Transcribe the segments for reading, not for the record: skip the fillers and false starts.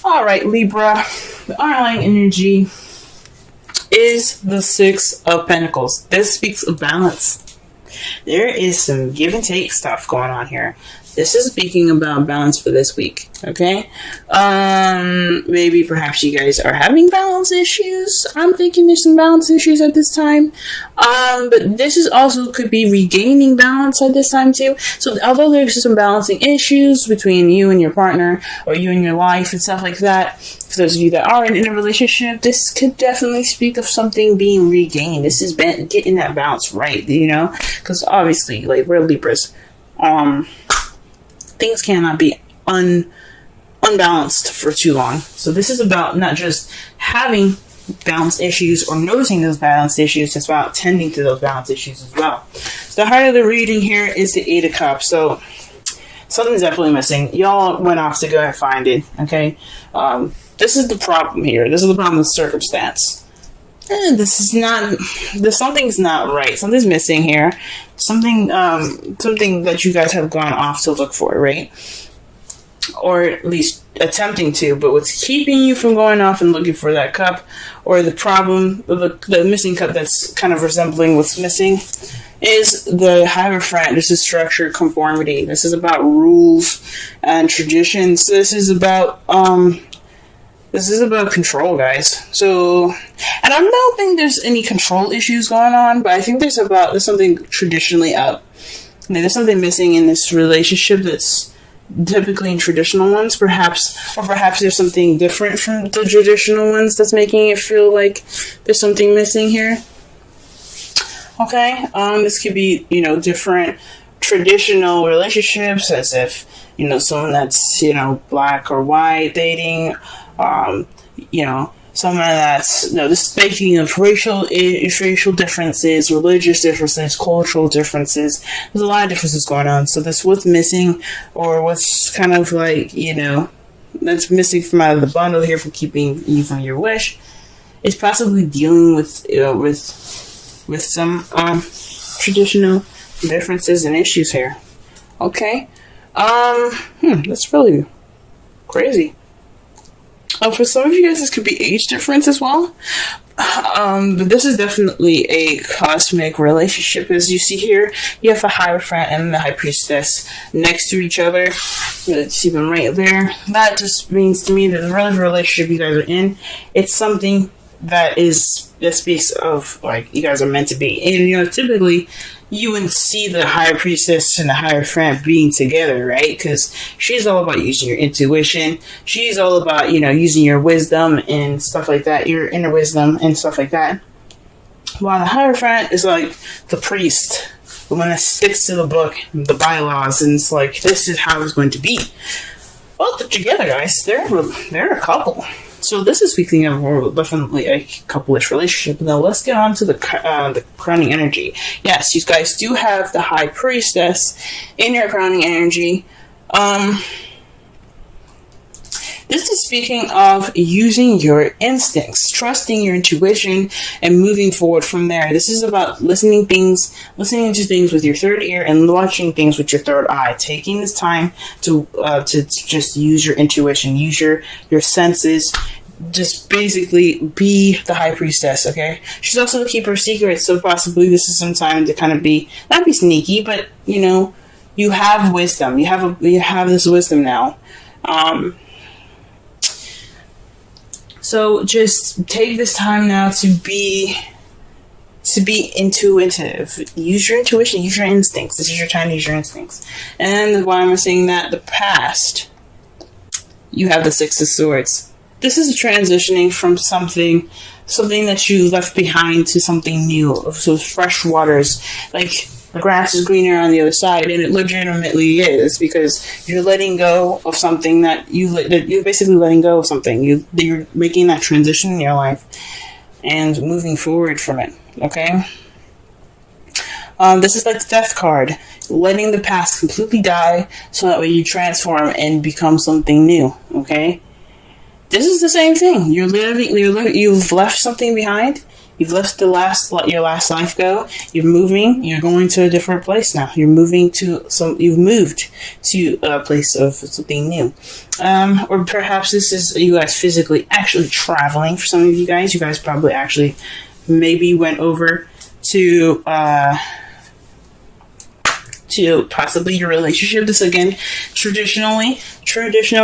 All right, Libra. The underlying energy is the Six of Pentacles. This speaks of balance. There is some give and take stuff going on here. This is speaking about balance for this week, okay? Maybe perhaps you guys are having balance issues. I'm thinking there's some balance issues at this time. But this is also could be regaining balance at this time too. So although there's some balancing issues between you and your partner or you and your life and stuff like that, for those of you that are in a relationship, this could definitely speak of something being regained. This is getting that balance right, you know? Because obviously, like, we're Libras. Things cannot be unbalanced for too long. So this is about not just having balance issues or noticing those balance issues, it's about tending to those balance issues as well. So the heart of the reading here is the Eight of Cups. So something's definitely missing. Y'all went off to go and find it, okay? This is the problem here. This is the problem with circumstance. Something's not right. Something's missing here. Something that you guys have gone off to look for, right? Or at least attempting to, but what's keeping you from going off and looking for that cup, or the problem, the missing cup that's kind of resembling what's missing, is the Hierophant. This is structure, conformity. This is about rules and traditions. This is about control, guys. So, and I don't think there's any control issues going on, but I think there's something traditionally up. There's something missing in this relationship that's typically in traditional ones, perhaps there's something different from the traditional ones that's making it feel like there's something missing here. Okay, this could be, different traditional relationships, as if, someone that's, black or white dating, someone that's, this is speaking of racial differences, religious differences, cultural differences. There's a lot of differences going on. So that's what's missing, or what's kind of like, that's missing from out of the bundle here from keeping you from your wish, is possibly dealing with some, traditional differences and issues here. Okay. That's really crazy. For some of you guys, this could be age difference as well. But this is definitely a cosmic relationship. As you see here, you have a Hierophant and the High Priestess next to each other. See them right there. That just means to me that the relationship you guys are in, it's something that speaks of, like, you guys are meant to be. And, typically, you wouldn't see the High Priestess and the Hierophant being together, right? Because she's all about using your intuition. She's all about, using your wisdom and stuff like that, your inner wisdom and stuff like that. While the Hierophant is like the priest, the one that sticks to the book, the bylaws, and it's like, this is how it's going to be. Well, they're together, guys. They're a couple. So this is speaking of definitely a couple-ish relationship. Now let's get on to the crowning energy. Yes, you guys do have the High Priestess in your crowning energy. This is speaking of using your instincts, trusting your intuition, and moving forward from there. This is about listening to things with your third ear and watching things with your third eye. Taking this time to just use your intuition, use your senses. Just basically be the High Priestess, okay? She's also the keeper of secrets, so possibly this is some time to kind of not be sneaky, but, you have wisdom. You have this wisdom now. So just take this time now to be intuitive. Use your intuition, use your instincts. This is your time to use your instincts. And why I'm saying that, the past, you have the Six of Swords. This is transitioning from something that you left behind to something new. So fresh waters, like the grass is greener on the other side, and it legitimately is, because you're letting go of something that you're basically letting go of something. You're making that transition in your life and moving forward from it. Okay. This is like the Death card, letting the past completely die, so that way you transform and become something new. Okay. This is the same thing. You've left something behind, You've left your last life go. You're moving. You're going to a different place now. You've moved to a place of something new. Or perhaps this is you guys physically actually traveling. For some of you guys probably actually maybe went over to possibly your relationship. This again, traditional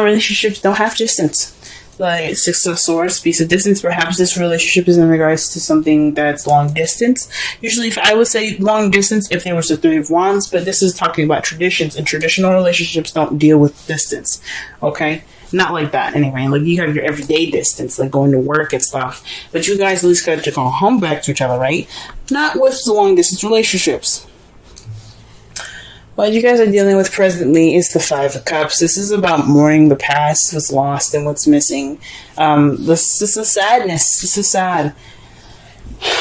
relationships don't have distance. Like Six of Swords speaks of distance. Perhaps this relationship is in regards to something that's long distance. Usually, if I would say long distance, if there was the Three of Wands, but this is talking about traditions, and traditional relationships don't deal with distance. Okay, not like that anyway. Like you have your everyday distance, like going to work and stuff. But you guys at least got to go home back to each other, right? Not with the long distance relationships. What you guys are dealing with presently is the Five of Cups. This is about mourning the past, what's lost, and what's missing. This is sadness. This is sad.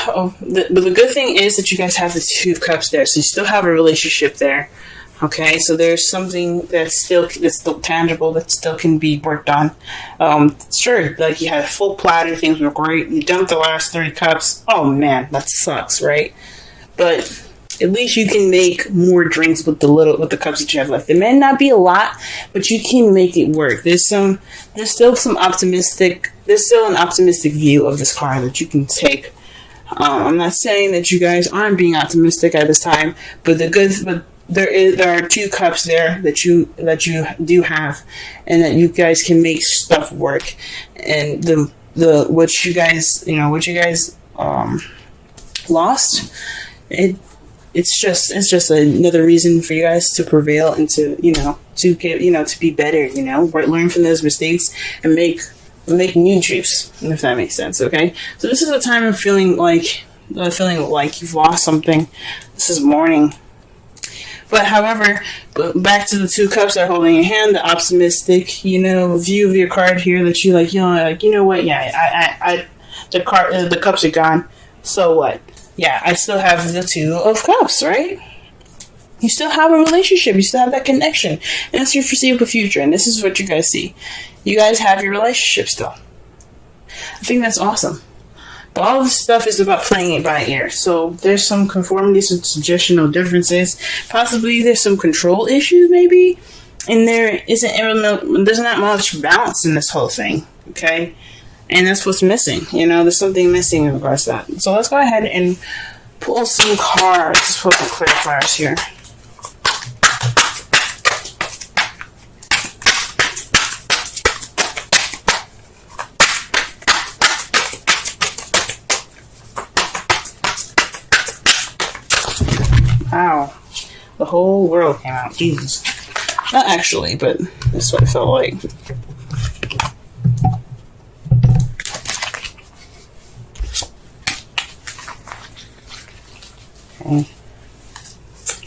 But the good thing is that you guys have the Two of Cups there, so you still have a relationship there. Okay, so there's something that's still tangible, that still can be worked on. Sure, like you had a full platter, things were great. You dumped the last 3 cups. Oh man, that sucks, right? But at least you can make more drinks with the cups that you have left. It may not be a lot, but you can make it work. There's still an optimistic view of this card that you can take. I'm not saying that you guys aren't being optimistic at this time, but there are 2 cups there that you do have, and that you guys can make stuff work. And what you guys lost, it's just another reason for you guys to prevail and to be better, learn from those mistakes and make new juice, if that makes sense. Okay, so this is a time of feeling like you've lost something. This is mourning. But however, back to the 2 cups that are holding your hand, the optimistic, view of your card here, that you what? Yeah, the cups are gone. So what? Yeah, I still have the 2 of Cups, right? You still have a relationship. You still have that connection. And it's your foreseeable future. And this is what you guys see. You guys have your relationship still. I think that's awesome. But all this stuff is about playing it by ear. So there's some conformity, some suggestional differences. Possibly there's some control issues, maybe. And there's not much balance in this whole thing. Okay? And that's what's missing. There's something missing in regards to that. So let's go ahead and pull some cards. Let's pull some clarifiers here. Wow. The whole world came out. Jesus. Not actually, but that's what it felt like. Okay.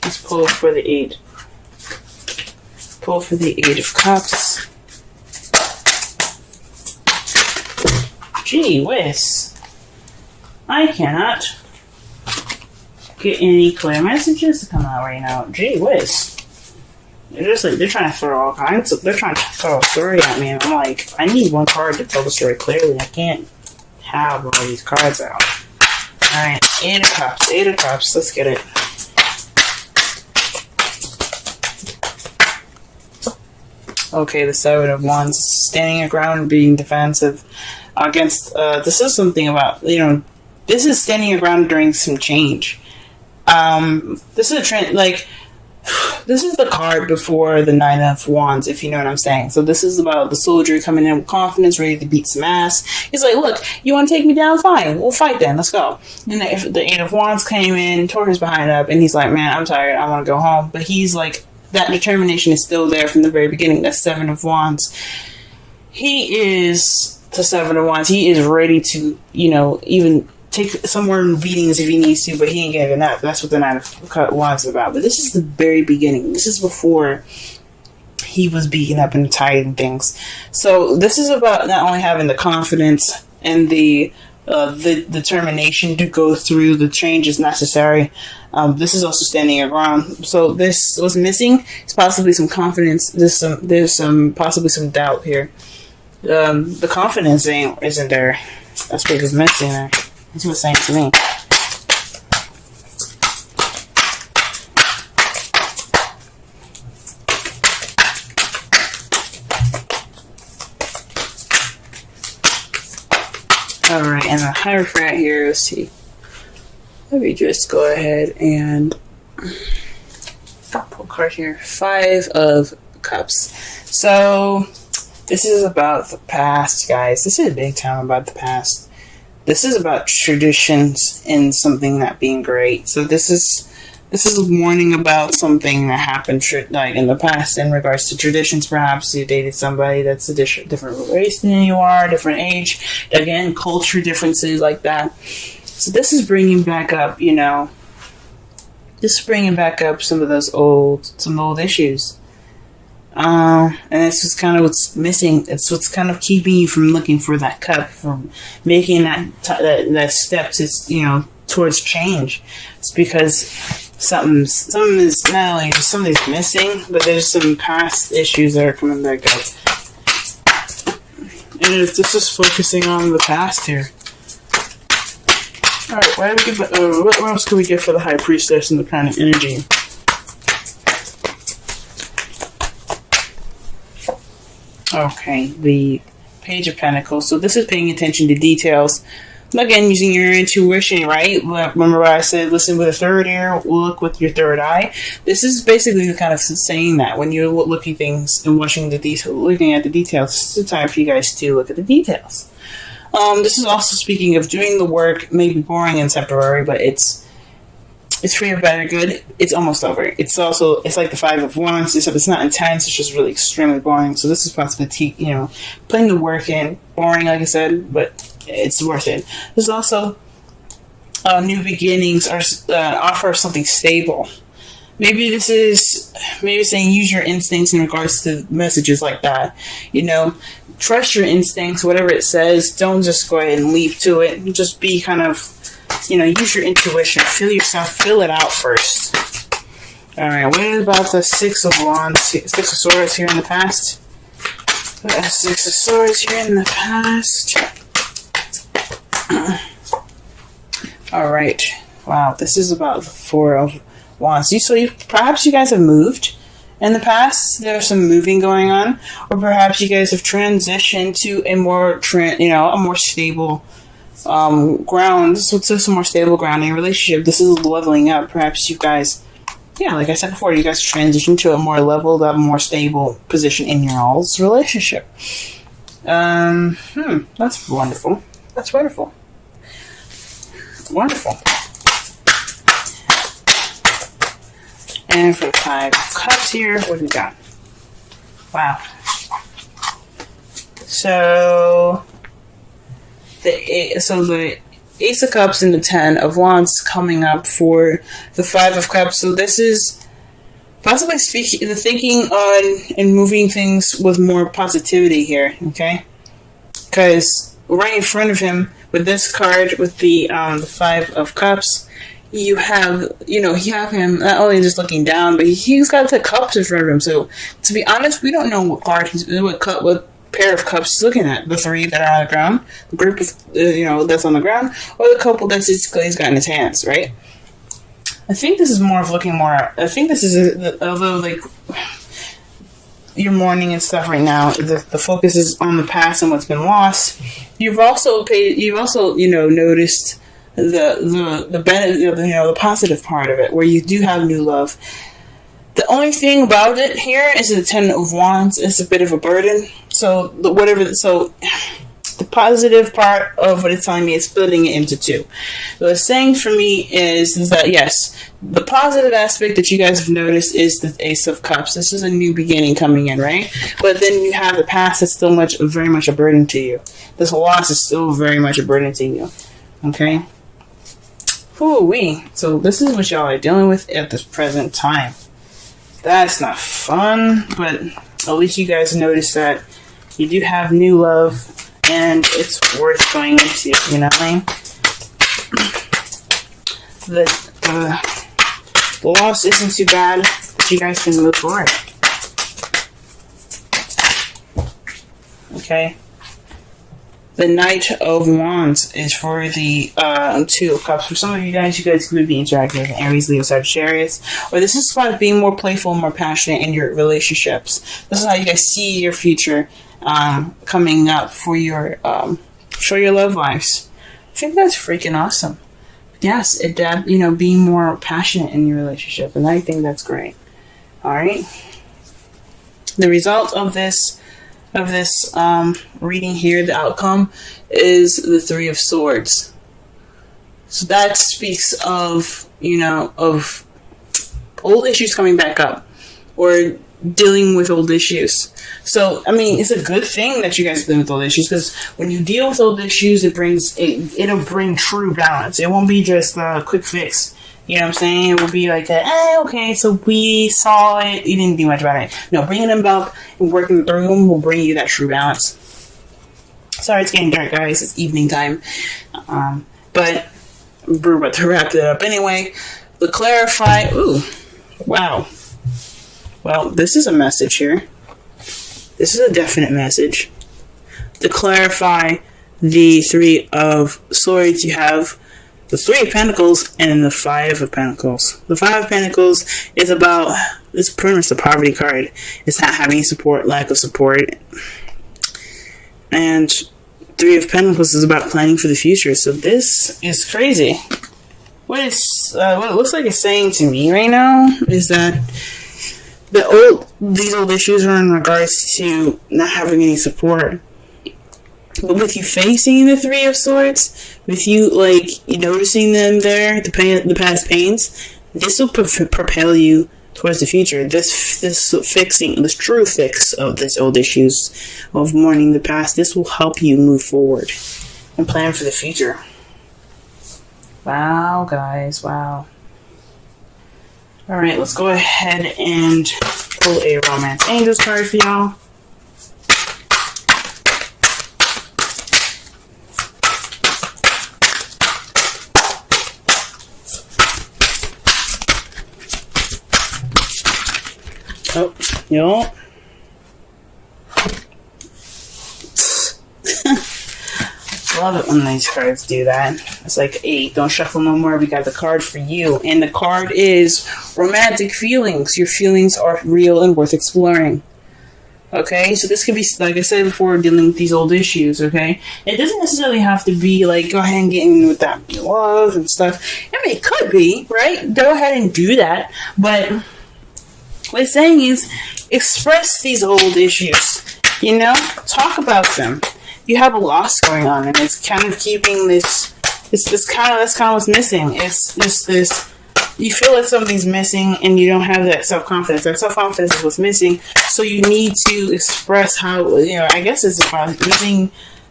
Let's pull for the 8. Pull for the 8 of Cups. Gee whiz. I cannot get any clear messages to come out right now. Gee whiz. They're trying to throw all kinds of, they're trying to throw a story at me, and I'm like, I need one card to tell the story clearly. I can't have all these cards out. Alright, 8 of Cups, 8 of Cups, let's get it. Okay, the 7 of Wands, standing your ground and being defensive against, this is something about, this is standing your ground during some change. This is a trend, this is the card before the 9 of Wands, if you know what I'm saying. So this is about the soldier coming in with confidence, ready to beat some ass. He's like, look, you want to take me down? Fine, we'll fight then, let's go. And the 8 of Wands came in, tore his behind up, and he's like, man, I'm tired, I want to go home. But he's like, that determination is still there from the very beginning. That 7 of Wands. He is the 7 of Wands. He is ready to, even take some more beatings if he needs to, but he ain't giving up. That's what the 9 of Wands is about. But this is the very beginning. This is before he was beaten up and tired and things. So this is about not only having the confidence and the determination to go through the changes necessary. This is also standing your ground. So this was missing. It's possibly some confidence. There's possibly some doubt here. The confidence isn't there. That's what was missing there. That's what it's saying to me. Alright, and the Hierophant here, let's see. Let me just go ahead and pull a card here. 5 of Cups. So, this is about the past, guys. This is a big time about the past. This is about traditions and something not being great. So this is a warning about something that happened like in the past in regards to traditions. Perhaps you dated somebody that's a different race than you are, different age. Again, culture differences like that. So this is bringing back up, you know, some of those old issues. And it's just kind of what's missing. It's what's kind of keeping you from looking for that cup, from making that step to, you know, towards change. It's because something is not only something's missing, but there's some past issues that are coming back up. And this is focusing on the past here. Alright, what else can we get for the High Priestess and the Planet Energy? Okay, the Page of Pentacles. So this is paying attention to details. Again, using your intuition, right? Remember what I said, listen with a third ear, look with your third eye. This is basically the kind of saying that when you're looking things and looking at the details, this is the time for you guys to look at the details. This is also speaking of doing the work, maybe boring and temporary, but it's for your better good. It's almost over. It's like the 5 of Wands. It's not intense. It's just really extremely boring. So this is possibly, you know, putting the work in. Boring, like I said, but it's worth it. There's also new beginnings or offer something stable. Maybe this is saying use your instincts in regards to messages like that. You know, trust your instincts, whatever it says. Don't just go ahead and leap to it. Just be kind of, you know, use your intuition. Feel it out first. Alright, what about the 6 of Wands? 6 of Swords here in the past? 6 of Swords here in the past. Alright. Wow, this is about the 4 of Wands. Perhaps you guys have moved in the past. There's some moving going on. Or perhaps you guys have transitioned to a more stable ground. So it's some more stable ground in your relationship. This is leveling up. Perhaps you guys, like I said before, you guys transition to a more leveled up, more stable position in your all's relationship. That's wonderful. That's wonderful. Wonderful. And for the 5 of Cups here, what do we got? Wow. So the Ace of Cups and the 10 of Wands coming up for the 5 of Cups. So this is possibly the thinking on and moving things with more positivity here, okay? Because right in front of him with this card, with the 5 of Cups, you have him not only just looking down, but he's got the cups in front of him. So to be honest, we don't know what card what pair of cups he's looking at. The 3 that are on the ground, the group of that's on the ground, or the couple that's he's got in his hands, right? I think this is more of looking more. I think this is although like your mourning and stuff right now, the focus is on the past and what's been lost. You've also noticed the benefit, the positive part of it, where you do have new love. The only thing about it here is the 10 of Wands is a bit of a burden. So the positive part of what it's telling me is splitting it into 2. What it's saying for me is that yes, the positive aspect that you guys have noticed is the Ace of Cups. This is a new beginning coming in, right? But then you have the past that's still very much a burden to you. This loss is still very much a burden to you. Okay? Ooh-wee. So this is what y'all are dealing with at this present time. That's not fun, but at least you guys notice that you do have new love, and it's worth going into, you know what I mean? The loss isn't too bad, but you guys can move forward. Okay? The Knight of Wands is for the Two of Cups. For some of you guys could be interacting with Aries, Leo, Sagittarius. Or this is about being more playful, more passionate in your relationships. This is how you guys see your future coming up for your love lives. I think that's freaking awesome. Yes, being more passionate in your relationship. And I think that's great. Alright. The result of this reading here, the outcome is the Three of Swords. So that speaks of old issues coming back up or dealing with old issues. So, I mean, it's a good thing that you guys deal with old issues, because when you deal with old issues, it'll bring true balance. It won't be just a quick fix. You know what I'm saying? It will be like, okay, so we saw it, you didn't do much about it. No, bringing them up and working through them will bring you that true balance. Sorry, it's getting dark, guys. It's evening time. But we're about to wrap it up anyway. To clarify, ooh, wow. Well, this is a message here. This is a definite message. To clarify the Three of Swords, you have the Three of Pentacles and the Five of Pentacles. The Five of Pentacles is pretty much the poverty card. It's not having support, lack of support. And Three of Pentacles is about planning for the future. So this is crazy. What it looks like it's saying to me right now is that these old issues are in regards to not having any support. But with you facing the Three of Swords, with you noticing them there, the past pains, this will propel you towards the future. This true fix of this old issues of mourning the past, this will help you move forward and plan for the future. Wow, guys, wow. Alright, let's go ahead and pull a Romance Angels card for y'all. Oh, yo. Love it when these cards do that. It's like, hey, don't shuffle no more. We got the card for you. And the card is romantic feelings. Your feelings are real and worth exploring. Okay, so this could be, like I said before, dealing with these old issues, okay? It doesn't necessarily have to be, go ahead and get in with that love and stuff. I mean, it could be, right? Go ahead and do that. But what it's saying is, express these old issues. Talk about them. You have a loss going on, and it's kind of keeping this. That's kind of what's missing. It's just this. You feel like something's missing, and you don't have that self-confidence. That self-confidence is what's missing. So you need to express how. I guess it's about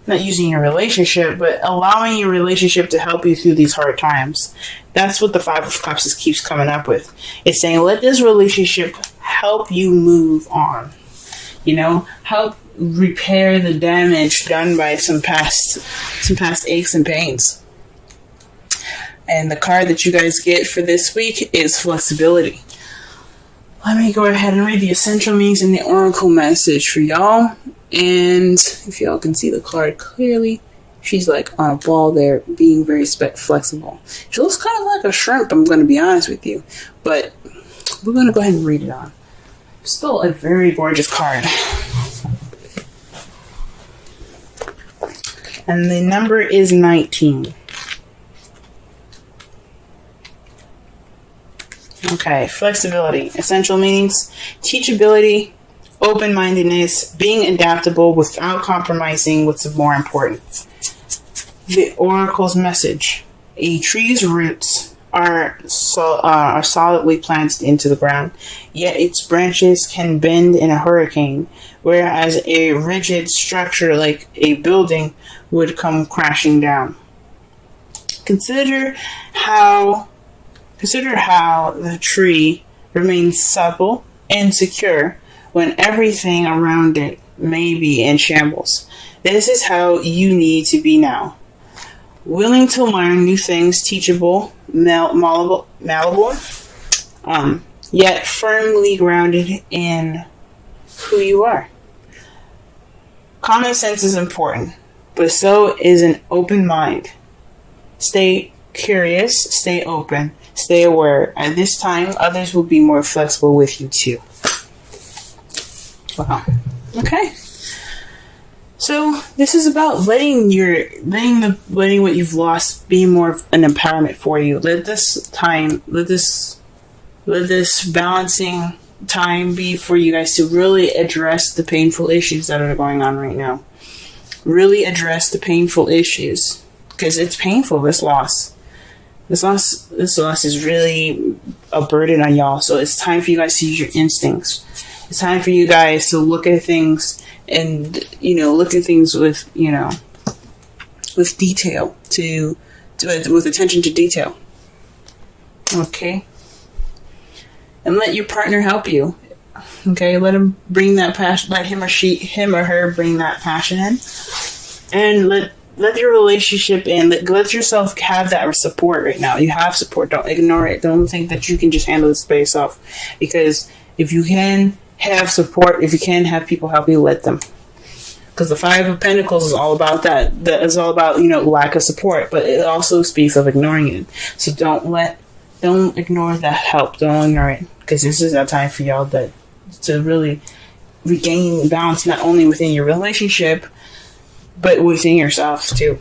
not using your relationship, but allowing your relationship to help you through these hard times. That's what the Five of Cups keeps coming up with. It's saying, let this relationship help you move on. Help repair the damage done by some past aches and pains. And the card that you guys get for this week is flexibility. Let me go ahead and read the essential meanings and the oracle message for y'all. And if y'all can see the card clearly, she's like on a ball there, being very flexible. She looks kind of like a shrimp, I'm going to be honest with you. But we're going to go ahead and read it on. Still a very gorgeous card. And the number is 19. Okay, flexibility. Essential meanings: teachability, open-mindedness, being adaptable without compromising what's more important. The oracle's message: a tree's roots are solidly planted into the ground, yet its branches can bend in a hurricane, whereas a rigid structure like a building would come crashing down. Consider how the tree remains supple and secure when everything around it may be in shambles. This is how you need to be now. Willing to learn new things, teachable, malleable, yet firmly grounded in who you are. Common sense is important. but so is an open mind. Stay curious, stay open, stay aware. At this time, others will be more flexible with you too. Wow. Okay. So this is about letting what you've lost be more of an empowerment for you. Let this balancing time be for you guys to really address the painful issues that are going on right now. Really address the painful issues, because it's painful. This loss is really a burden on y'all. So it's time for you guys to use your instincts. It's time for you guys to look at things and, look at things with, with detail, with attention to detail. Okay. And let your partner help you. Okay, let him bring that passion. Let him or her bring that passion in, and let your relationship in. Let yourself have that support right now. You have support. Don't ignore it. Don't think that you can just handle the space off. Because if you can have support, if you can have people help you, let them. Because the Five of Pentacles is all about that. That is all about lack of support, but it also speaks of ignoring it. So don't ignore that help. Don't ignore it, because this is that time for y'all to really regain balance, not only within your relationship, but within yourself too.